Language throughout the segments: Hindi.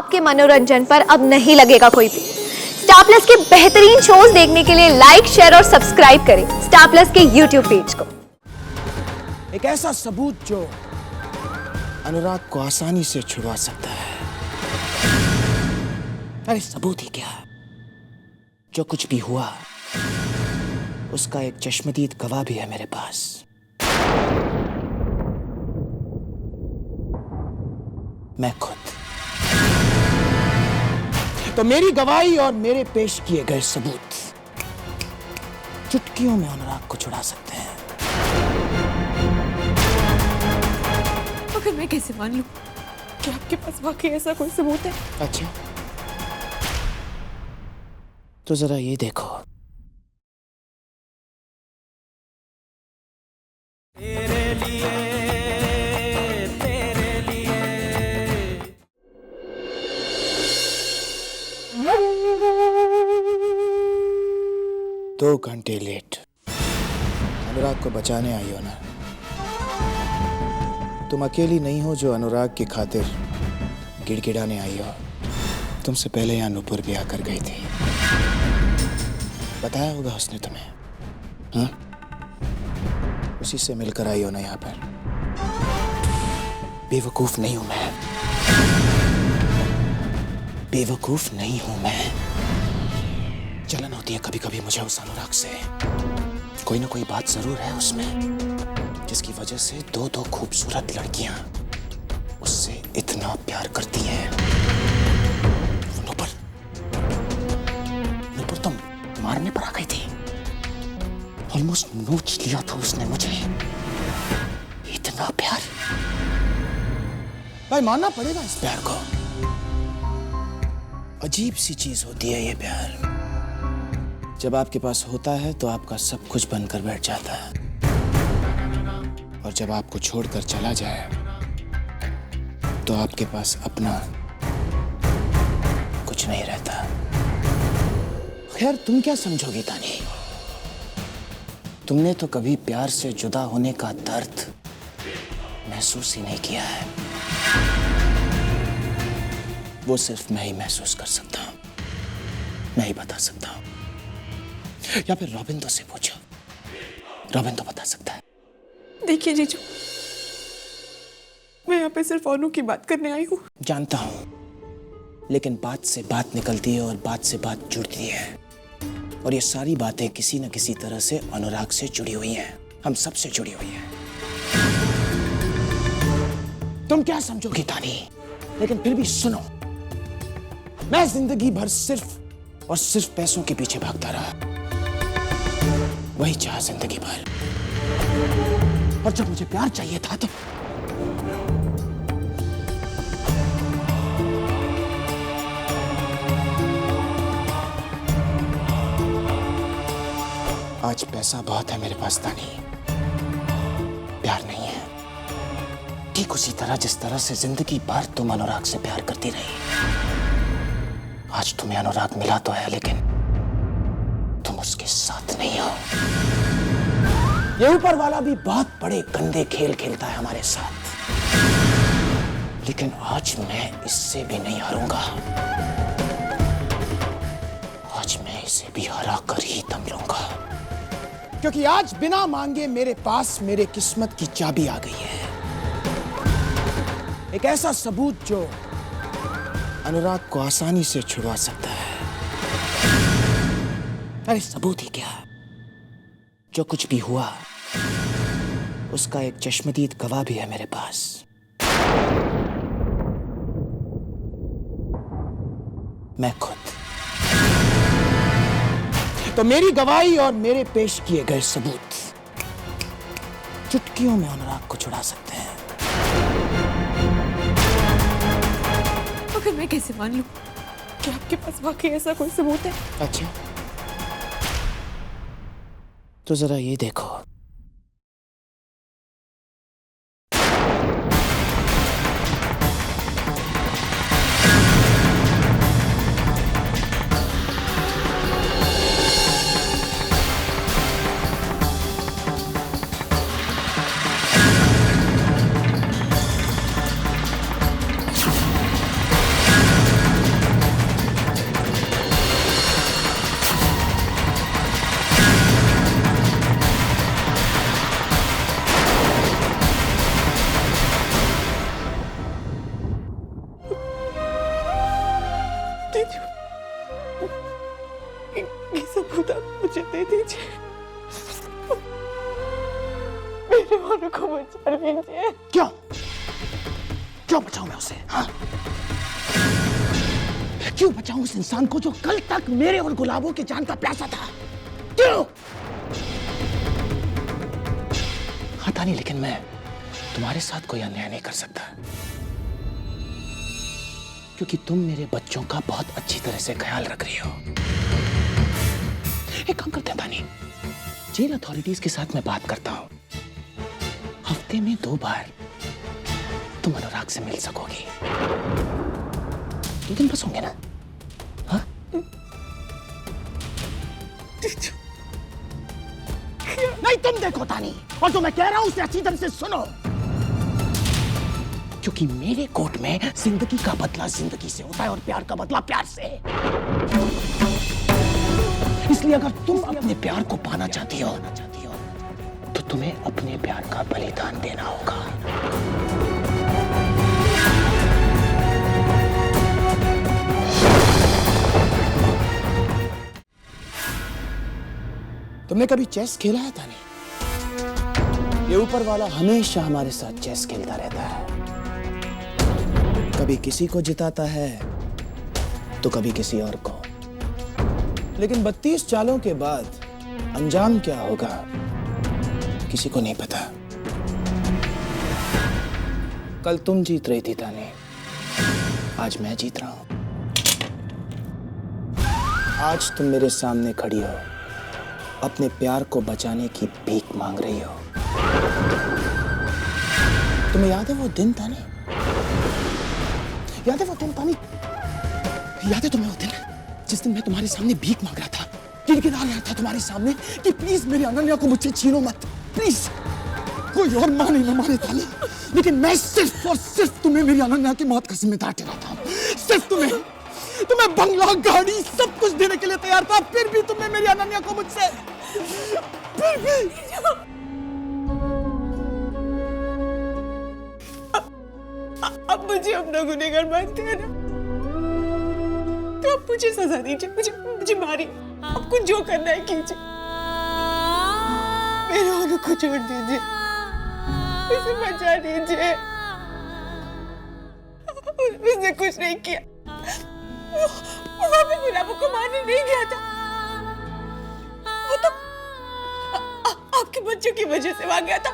आपके मनोरंजन पर अब नहीं लगेगा कोई भी। स्टार प्लस के बेहतरीन शोज देखने के लिए लाइक, शेयर और सब्सक्राइब करें स्टार प्लस के यूट्यूब पेज को। एक ऐसा सबूत जो अनुराग को आसानी से छुड़वा सकता है। अरे सबूत ही क्या, जो कुछ भी हुआ उसका एक चश्मदीद गवाह भी है मेरे पास। मैं खुद। तो मेरी गवाही और मेरे पेश किए गए सबूत चुटकियों में अनुराग को छुड़ा सकते हैं। मगर मैं कैसे मान लूं कि आपके पास वाकई ऐसा कोई सबूत है? अच्छा, तो जरा ये देखो। तेरे लिए, तेरे लिए। 2 घंटे लेट। अनुराग को बचाने आई हो ना? तुम अकेली नहीं हो जो अनुराग की खातिर गिड़गिड़ाने आई हो। तुमसे पहले यहाँ नूपुर भी आकर गई थी। बताया होगा उसने तुम्हें, हाँ? उसी से मिलकर आई हो ना यहाँ पर। बेवकूफ नहीं हूं मैं, बेवकूफ नहीं हूं मैं। जलन होती है कभी कभी मुझे उस अनुराग से। कोई ना कोई बात जरूर है उसमें जिसकी वजह से दो खूबसूरत लड़कियां उससे इतना प्यार करती हैं। नुपुर, नुपुर तुम मारने पर आ गई थी। ऑलमोस्ट नोच लिया था उसने मुझे। इतना प्यार भाई, मानना पड़ेगा इस प्यार को। अजीब सी चीज होती है ये प्यार। जब आपके पास होता है तो आपका सब कुछ बनकर बैठ जाता है, और जब आपको छोड़कर चला जाए तो आपके पास अपना कुछ नहीं रहता। खैर, तुम क्या समझोगी तानी? तुमने तो कभी प्यार से जुदा होने का दर्द महसूस ही नहीं किया है। वो सिर्फ मैं ही महसूस कर सकता हूं, मैं ही बता सकता हूं। या फिर रॉबिन तो से पूछो, रॉबिन तो बता सकता है। देखिए जीजू, मैं यहाँ पे सिर्फ अनु की बात करने आई हूँ। जानता हूं, लेकिन बात से बात निकलती है और बात से बात जुड़ती है, और ये सारी बातें किसी न किसी तरह से अनुराग से जुड़ी हुई हैं। हम सब से जुड़ी हुई हैं। तुम क्या समझोगी तानी? लेकिन फिर भी सुनो, मैं जिंदगी भर सिर्फ और सिर्फ पैसों के पीछे भागता रहा। वही चाह जिंदगी भर। और जब मुझे प्यार चाहिए था तो आज पैसा बहुत है मेरे पास तानी, प्यार नहीं है। ठीक उसी तरह जिस तरह से जिंदगी भर तुम अनुराग से प्यार करती रही। आज तुम्हें अनुराग मिला तो है, लेकिन तुम उसके साथ नहीं हो। ये ऊपर वाला भी बहुत बड़े गंदे खेल खेलता है हमारे साथ, लेकिन आज मैं इससे भी नहीं हारूंगा। आज मैं इसे भी हरा कर ही दम लूंगा, क्योंकि आज बिना मांगे मेरे पास मेरे किस्मत की चाबी आ गई है। एक ऐसा सबूत जो अनुराग को आसानी से छुड़वा सकता है। अरे सबूत ही क्या, जो कुछ भी हुआ उसका एक चश्मदीद गवाह भी है मेरे पास। मैं खुद। तो मेरी गवाही और मेरे पेश किए गए सबूत चुटकियों में अनुराग को छुड़ा सकते हैं। मगर मैं कैसे मान लूं कि आपके पास वाकई ऐसा कोई सबूत है? अच्छा, तो जरा ये देखो। जीजू, ये सबूत आप मुझे दे दीजिए, मेरे भानु को बचा लीजिए। क्यों क्यों बचाऊं मैं उसे? हाँ? क्यों बचाऊं उस इंसान को जो कल तक मेरे और गुलाबों की जान का प्यासा था? क्यों? हाँ तानी, लेकिन मैं तुम्हारे साथ कोई अन्याय नहीं कर सकता, क्योंकि तुम मेरे बच्चों का बहुत अच्छी तरह से ख्याल रख रही हो। एक काम करते हैं तानी, जेल अथॉरिटीज के साथ मैं बात करता हूं, हफ्ते में 2 बार तुम अनुराग से मिल सकोगी। 2 दिन बस होंगे ना? हाँ? नहीं, तुम देखो तानी, और जो मैं कह रहा हूं उसे अच्छी तरह से सुनो, क्योंकि मेरे कोर्ट में जिंदगी का बदला जिंदगी से होता है और प्यार का बदला प्यार से। इसलिए अगर तुम अपने प्यार को पाना चाहती हो तो तुम्हें अपने प्यार का बलिदान देना होगा। तुमने कभी चेस खेला है तानी? ये ऊपर वाला हमेशा हमारे साथ चेस खेलता रहता है, कभी किसी को जिताता है तो कभी किसी और को, लेकिन 32 चालों के बाद अंजाम क्या होगा किसी को नहीं पता। कल तुम जीत रही थी तानी, आज मैं जीत रहा हूं। आज तुम मेरे सामने खड़ी हो, अपने प्यार को बचाने की भीख मांग रही हो। तुम्हें याद है वो दिन तानी? याद है वो दिन तानी? याद है तुम्हें वो दिन जिस दिन मैं तुम्हारे सामने भीख मांग रहा था, गिड़गिड़ा रहा था तुम्हारे सामने कि प्लीज मेरी अनन्या को मुझसे छीनो मत, प्लीज। कोई और माने न माने तानी, लेकिन मैं सिर्फ और सिर्फ तुम्हें मेरी अनन्या की मौत का जिम्मेदार ठहराता हूं। सिर्फ तुम्हें बंगला, गाड़ी, सब कुछ देने के लिए तैयार था, फिर भी तुमने मेरी अनन्या को मुझसे, फिर भी। अब मुझे अपना गुनहगार मानते हैं ना, तो अब मुझे सजा दीजिए, मुझे मारिए, आपको जो करना है कीजिए, मेरे भानु को छोड़ दीजिए, उसे बचा लीजिए। उसने कुछ नहीं किया, वो वहाँ पे गुलाबों को मारने नहीं गया था, वो तो आपके बच्चों की वजह से वहां गया था,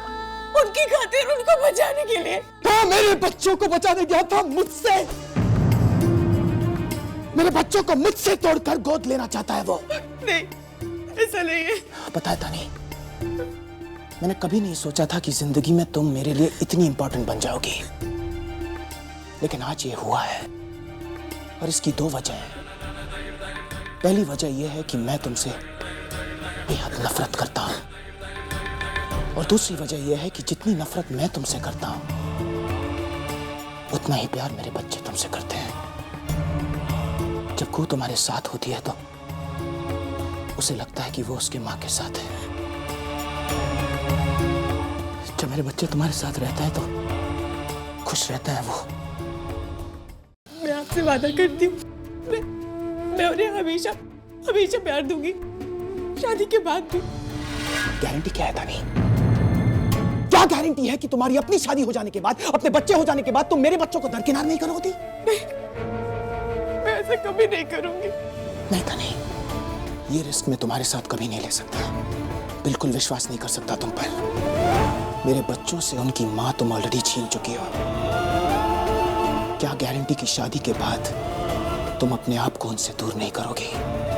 उनकी खातिर, उनको बचाने के लिए। तो मेरे बच्चों को बचाने गया था मुझसे, मेरे बच्चों को मुझसे तोड़कर गोद लेना चाहता है वो। नहीं, ऐसा नहीं है। पता है तानी, मैंने कभी नहीं सोचा था कि जिंदगी में तुम मेरे लिए इतनी इंपॉर्टेंट बन जाओगी, लेकिन आज ये हुआ है, और इसकी 2 वजह हैं। पहली वजह यह है कि मैं तुमसे बेहद नफरत करता हूं, और दूसरी वजह यह है कि जितनी नफरत मैं तुमसे करता हूं, उतना ही प्यार मेरे बच्चे तुमसे करते हैं। जब वो तुम्हारे साथ होती है तो उसे लगता है कि वो उसकी माँ के साथ है। जब मेरे बच्चे तुम्हारे साथ रहते हैं तो खुश रहता है वो। मैं आपसे वादा करती हूँ, मैं उन्हें हमेशा हमेशा प्यार दूंगी, शादी के बाद भी। गारंटी क्या है तानी? क्या गारंटी है कि तुम्हारी अपनी शादी हो जाने के बाद, अपने बच्चे हो जाने के बाद तुम मेरे बच्चों को दरकिनार नहीं करोगी? मैं ऐसा कभी नहीं करूंगी। नहीं तानी, ये रिस्क मैं तुम्हारे साथ कभी नहीं ले सकता, बिल्कुल विश्वास नहीं कर सकता तुम पर। मेरे बच्चों से उनकी माँ तुम ऑलरेडी छीन चुकी हो। क्या गारंटी की शादी के बाद तुम अपने आप को उनसे दूर नहीं करोगी?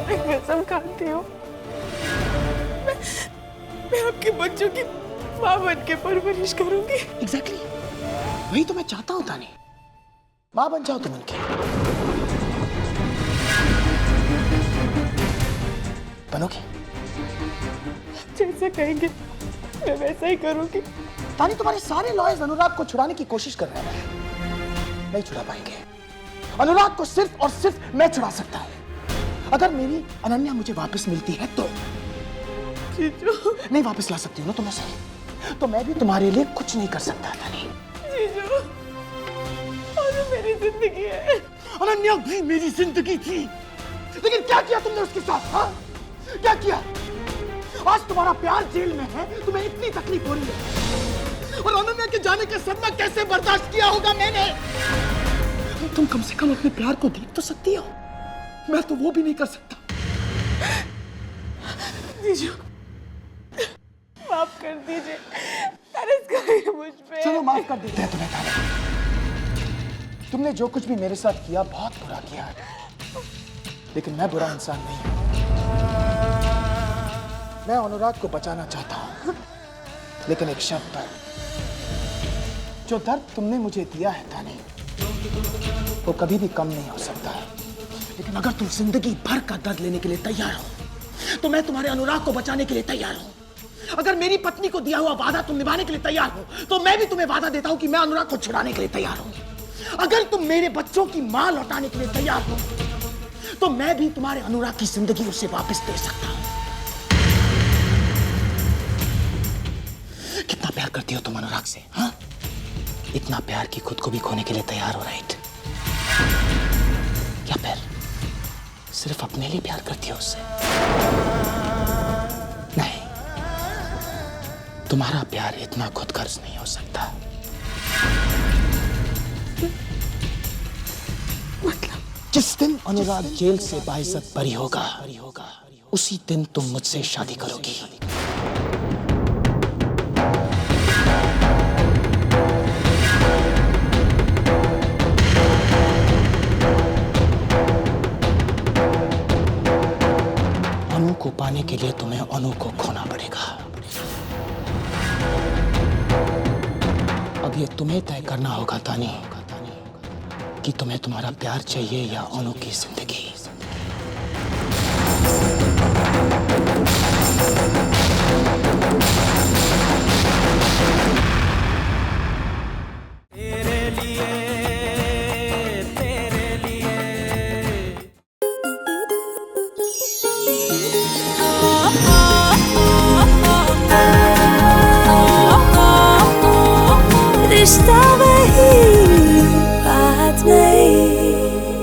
मैं कसम खाती हूँ, मैं आपके बच्चों की माँ बन के परवरिश करूंगी। एग्जैक्टली, वही तो मैं चाहता हूँ तानी, माँ बन जाओ तुम उनकी। बनोगी? जैसा कहेंगे मैं वैसा ही करूंगी। तानी, तुम्हारे सारे लॉयर्स अनुराग को छुड़ाने की कोशिश कर रहे हैं, नहीं छुड़ा पाएंगे। अनुराग को सिर्फ और सिर्फ मैं छुड़ा सकता हूं। अगर मेरी अनन्या मुझे वापस मिलती है तो। जीजू, नहीं वापस ला सकती हूँ ना तुम उसे, तो मैं भी तुम्हारे लिए कुछ नहीं कर सकता तानी। जीजू, और मेरी जिंदगी है। अनन्या अनन्या भी मेरी जिंदगी थी, लेकिन क्या किया तुमने उसके साथ? हाँ, क्या किया? आज तुम्हारा प्यार जेल में है, तुम्हें इतनी तकलीफ हो रही है, और अनन्या के जाने का सदमा कैसे बर्दाश्त किया होगा मैंने? तुम कम से कम अपने प्यार को देख तो सकती हो, मैं तो वो भी नहीं कर सकता। जीजू, माफ कर दीजिए, तरस गई मुझ पे। चलो माफ कर देते हैं तुम्हें ताने। तुमने जो कुछ भी मेरे साथ किया बहुत बुरा किया है, लेकिन मैं बुरा इंसान नहीं हूं। मैं अनुराग को बचाना चाहता हूं, लेकिन एक शर्त पर। जो दर्द तुमने मुझे दिया है ताने, वो कभी भी कम नहीं हो सकता है। लेकिन अगर तुम जिंदगी भर का दर्द लेने के लिए तैयार हो, तो मैं तुम्हारे अनुराग को बचाने के लिए तैयार हूं। अगर मेरी पत्नी को दिया हुआ वादा तुम निभाने के लिए तैयार हो, तो मैं भी तुम्हें वादा देता हूं कि मैं अनुराग को छुड़ाने के लिए तैयार हूं। अगर तुम मेरे बच्चों की मां लौटाने के लिए तैयार हो, तो मैं भी तुम्हारे अनुराग की जिंदगी उसे वापस दे सकता हूं। कितना प्यार करती हो तुम अनुराग से? हाँ, इतना प्यार कि खुद को भी खोने के लिए तैयार हो, राइट? या फिर सिर्फ अपने लिए प्यार करती हो उससे? नहीं, तुम्हारा प्यार इतना खुदगर्ज नहीं हो सकता। मतलब? जिस दिन अनुराग जेल से बाइज्जत बरी होगा, उसी दिन तुम मुझसे शादी करोगी। अनु को पाने के लिए तुम्हें अनु को खोना पड़ेगा। अब ये तुम्हें तय करना होगा तानी, कि तुम्हें तुम्हारा प्यार चाहिए या अनु की जिंदगी।